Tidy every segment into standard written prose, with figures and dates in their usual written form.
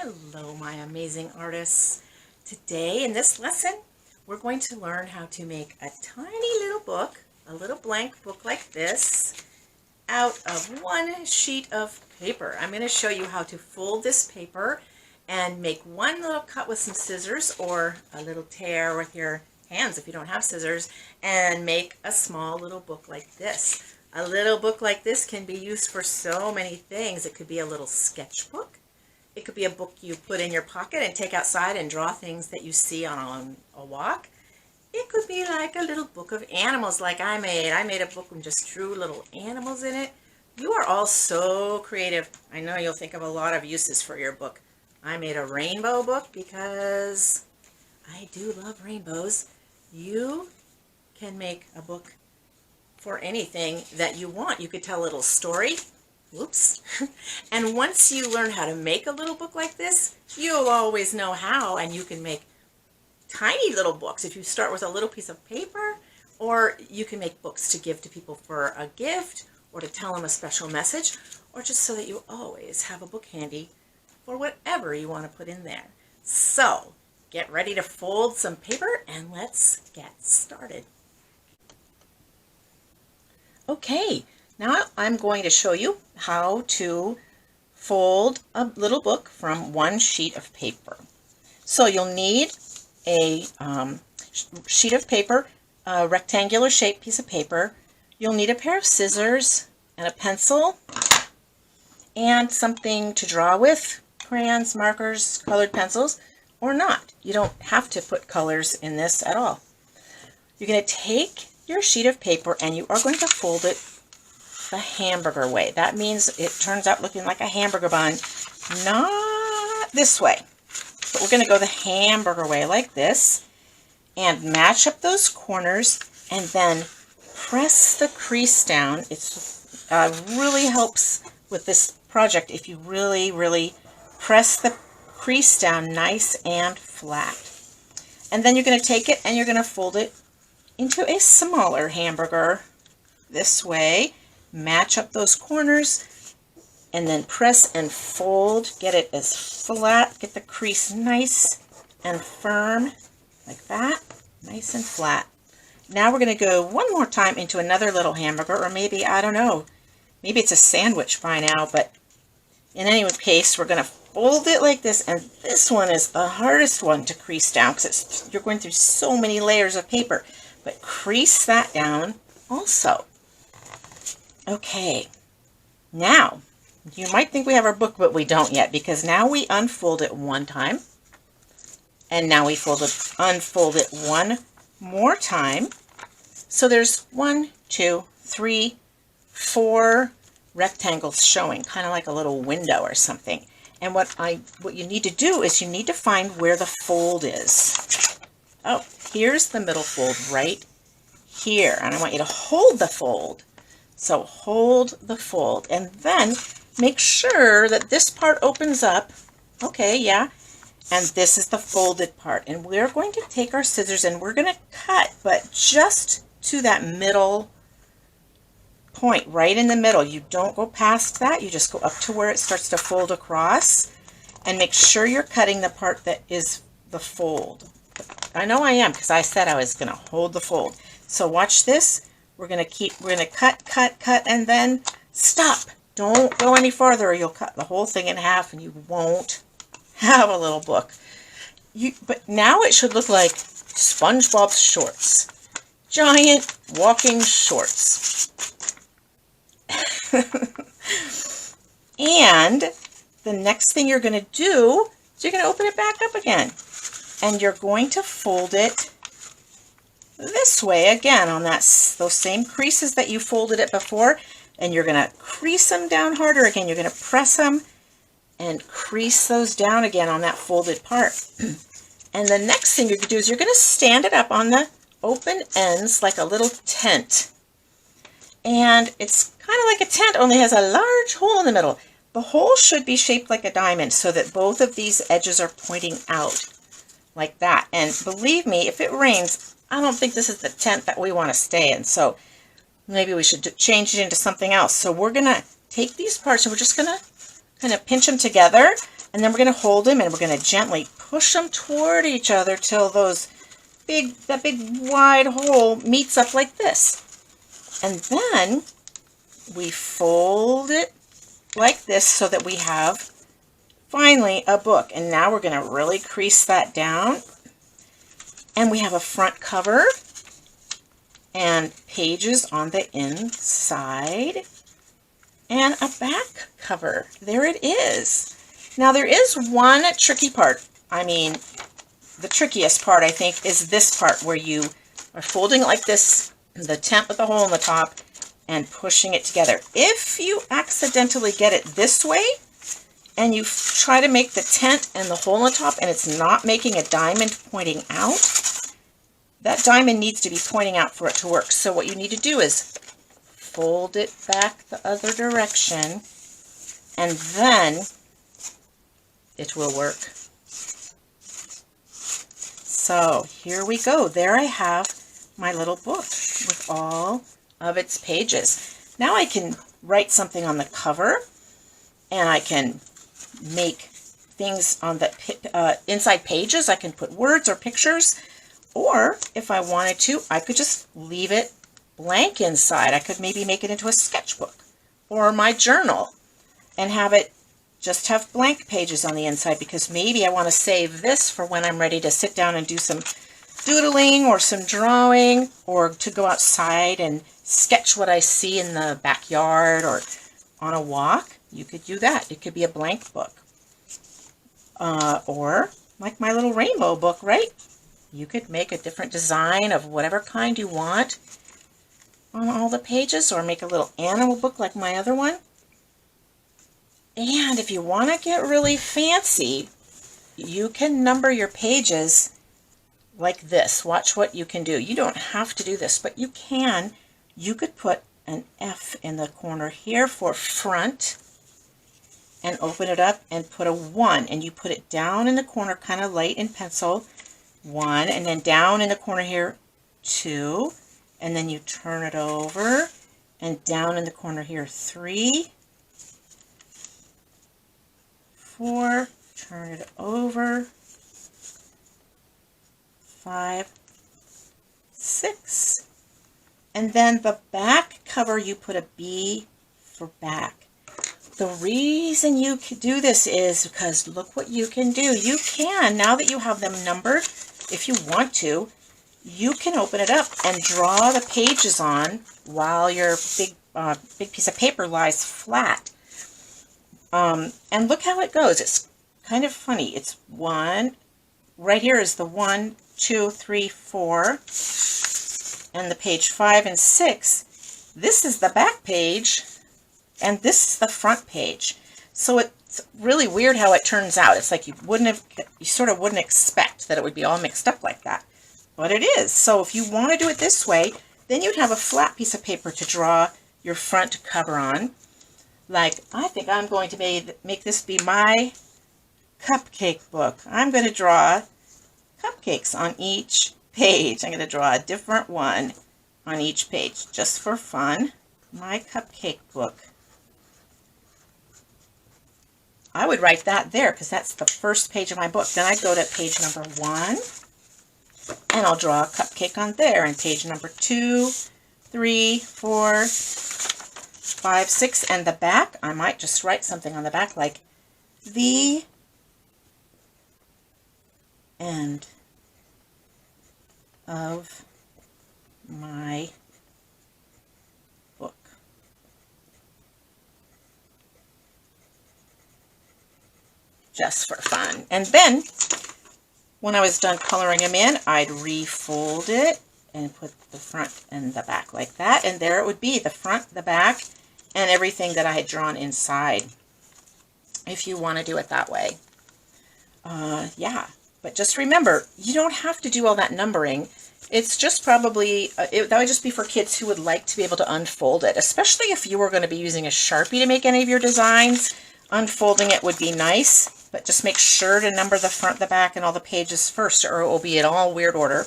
Hello, my amazing artists. Today in this lesson, we're going to learn how to make a tiny little book, a little blank book like this, out of one sheet of paper. I'm going to show you how to fold this paper and make one little cut with some scissors or a little tear with your hands if you don't have scissors, and make a small little book like this. A little book like this can be used for so many things. It could be a little sketchbook. It could be a book you put in your pocket and take outside and draw things that you see on a walk. It could be like a little book of animals like I made. I made a book and just drew little animals in it. You are all so creative. I know you'll think of a lot of uses for your book. I made a rainbow book because I do love rainbows. You can make a book for anything that you want. You could tell a little story. Whoops. And once you learn how to make a little book like this, you'll always know how, and you can make tiny little books if you start with a little piece of paper, or you can make books to give to people for a gift, or to tell them a special message, or just so that you always have a book handy for whatever you want to put in there. So, get ready to fold some paper and let's get started. Okay. Now I'm going to show you how to fold a little book from one sheet of paper. So you'll need a sheet of paper, a rectangular shaped piece of paper. You'll need a pair of scissors and a pencil and something to draw with, crayons, markers, colored pencils, or not. You don't have to put colors in this at all. You're going to take your sheet of paper and you are going to fold it the hamburger way. That means it turns out looking like a hamburger bun, not this way. But we're going to go the hamburger way like this and match up those corners and then press the crease down. It's really helps with this project if you really press the crease down nice and flat. And then you're going to take it and you're going to fold it into a smaller hamburger this way. Match up those corners and then press and fold. Get it as flat. Get the crease nice and firm like that. Nice and flat. Now we're going to go one more time into another little hamburger, or maybe, I don't know, maybe it's a sandwich by now, but in any case, we're going to fold it like this, and this one is the hardest one to crease down because you're going through so many layers of paper, but crease that down also. Okay, now, you might think we have our book, but we don't yet, because now we unfold it one time, and now we unfold it one more time. So there's 1, 2, 3, 4 rectangles showing, kind of like a little window or something. And what you need to do is you need to find where the fold is. Oh, here's the middle fold right here, and I want you to hold the fold. So hold the fold and then make sure that this part opens up. Okay, yeah. And this is the folded part. And we're going to take our scissors and we're going to cut, but just to that middle point, right in the middle. You don't go past that. You just go up to where it starts to fold across. And make sure you're cutting the part that is the fold. I know I am because I said I was going to hold the fold. So watch this. We're going to cut, and then stop. Don't go any farther or you'll cut the whole thing in half and you won't have a little book. But now it should look like SpongeBob's shorts. Giant walking shorts. And the next thing you're going to do is you're going to open it back up again. And you're going to fold it this way again on those same creases that you folded it before, and you're going to crease them down harder again. You're going to press them and crease those down again on that folded part. And the next thing you're going to do is you're going to stand it up on the open ends like a little tent. And it's kind of like a tent, only has a large hole in the middle. The hole should be shaped like a diamond so that both of these edges are pointing out like that. And believe me, if it rains, I don't think this is the tent that we want to stay in, so maybe we should change it into something else. So we're going to take these parts and we're just going to kind of pinch them together And then we're going to hold them and we're going to gently push them toward each other till that big wide hole meets up like this. And then we fold it like this so that we have finally a book. And now we're going to really crease that down. And we have a front cover and pages on the inside and a back cover. There it is. Now there is one tricky part. I mean, the trickiest part, I think, is this part where you are folding it like this, the tent with the hole in the top, and pushing it together. If you accidentally get it this way, and you try to make the tent and the hole in the top, and it's not making a diamond pointing out, that diamond needs to be pointing out for it to work. So what you need to do is fold it back the other direction, and then it will work. So here we go. There I have my little book with all of its pages. Now I can write something on the cover, and I can make things on the inside pages. I can put words or pictures, or if I wanted to, I could just leave it blank inside. I could maybe make it into a sketchbook or my journal and have it just have blank pages on the inside, because maybe I want to save this for when I'm ready to sit down and do some doodling or some drawing, or to go outside and sketch what I see in the backyard or on a walk. You could do that. It could be a blank book. Or like my little rainbow book, right? You could make a different design of whatever kind you want on all the pages, or make a little animal book like my other one. And if you want to get really fancy, you can number your pages like this. Watch what you can do. You don't have to do this, but you can. You could put an F in the corner here for front and open it up and put a 1, and you put it down in the corner kind of light in pencil, 1, and then down in the corner here, 2, and then you turn it over, and down in the corner here, 3, 4, turn it over, 5, 6, and then the back cover you put a B for back. The reason you can do this is because look what you can do. You can, now that you have them numbered, if you want to, you can open it up and draw the pages on while your big piece of paper lies flat. And look how it goes. It's kind of funny. It's 1, right here is the 1, 2, 3, 4, and the page 5 and 6. This is the back page, and this is the front page. So it's really weird how it turns out. It's like you sort of wouldn't expect that it would be all mixed up like that, but it is. So if you want to do it this way, then you'd have a flat piece of paper to draw your front cover on. Like, I think I'm going to make this be my cupcake book. I'm going to draw cupcakes on each page. I'm going to draw a different one on each page just for fun. My cupcake book. I would write that there because that's the first page of my book. Then I go to page number 1 and I'll draw a cupcake on there. And page number 2, 3, 4, 5, 6, and the back, I might just write something on the back like the end of my book. Just for fun. And then when I was done coloring them in, I'd refold it and put the front and the back like that, and there it would be, the front, the back, and everything that I had drawn inside, if you want to do it that way. Yeah, but just remember, you don't have to do all that numbering. It's just probably, that would just be for kids who would like to be able to unfold it, especially if you were going to be using a Sharpie to make any of your designs. Unfolding it would be nice, but just make sure to number the front, the back, and all the pages first, or it will be in all weird order.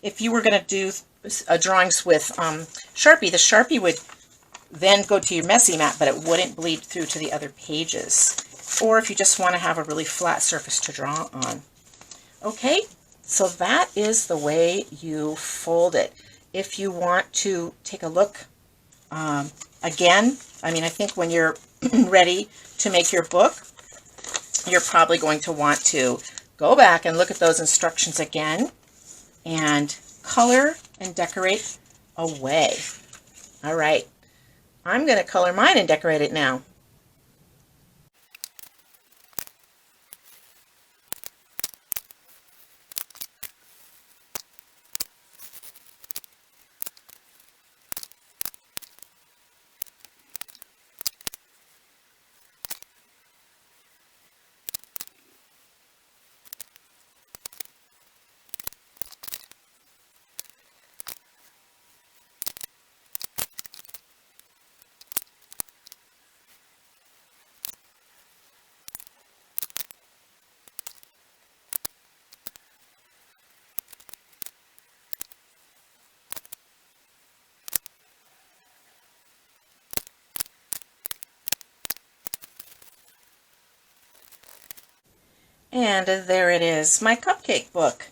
If you were going to do drawings with Sharpie, the Sharpie would then go to your messy mat, but it wouldn't bleed through to the other pages. or if you just want to have a really flat surface to draw on. Okay, so that is the way you fold it. If you want to take a look again, I think when you're ready to make your book, you're probably going to want to go back and look at those instructions again and color and decorate away. All right, I'm going to color mine and decorate it now. And there it is, my cupcake book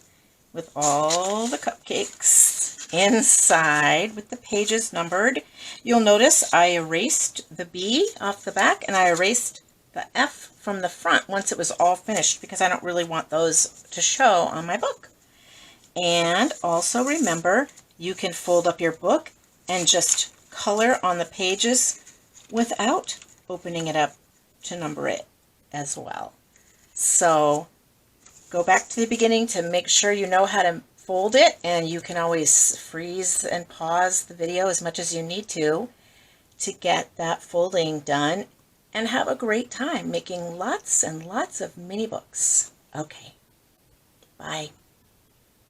with all the cupcakes inside with the pages numbered. You'll notice I erased the B off the back and I erased the F from the front once it was all finished because I don't really want those to show on my book. And also remember, you can fold up your book and just color on the pages without opening it up to number it as well. So go back to the beginning to make sure you know how to fold it, and you can always freeze and pause the video as much as you need to get that folding done, and have a great time making lots and lots of mini books. Okay, bye.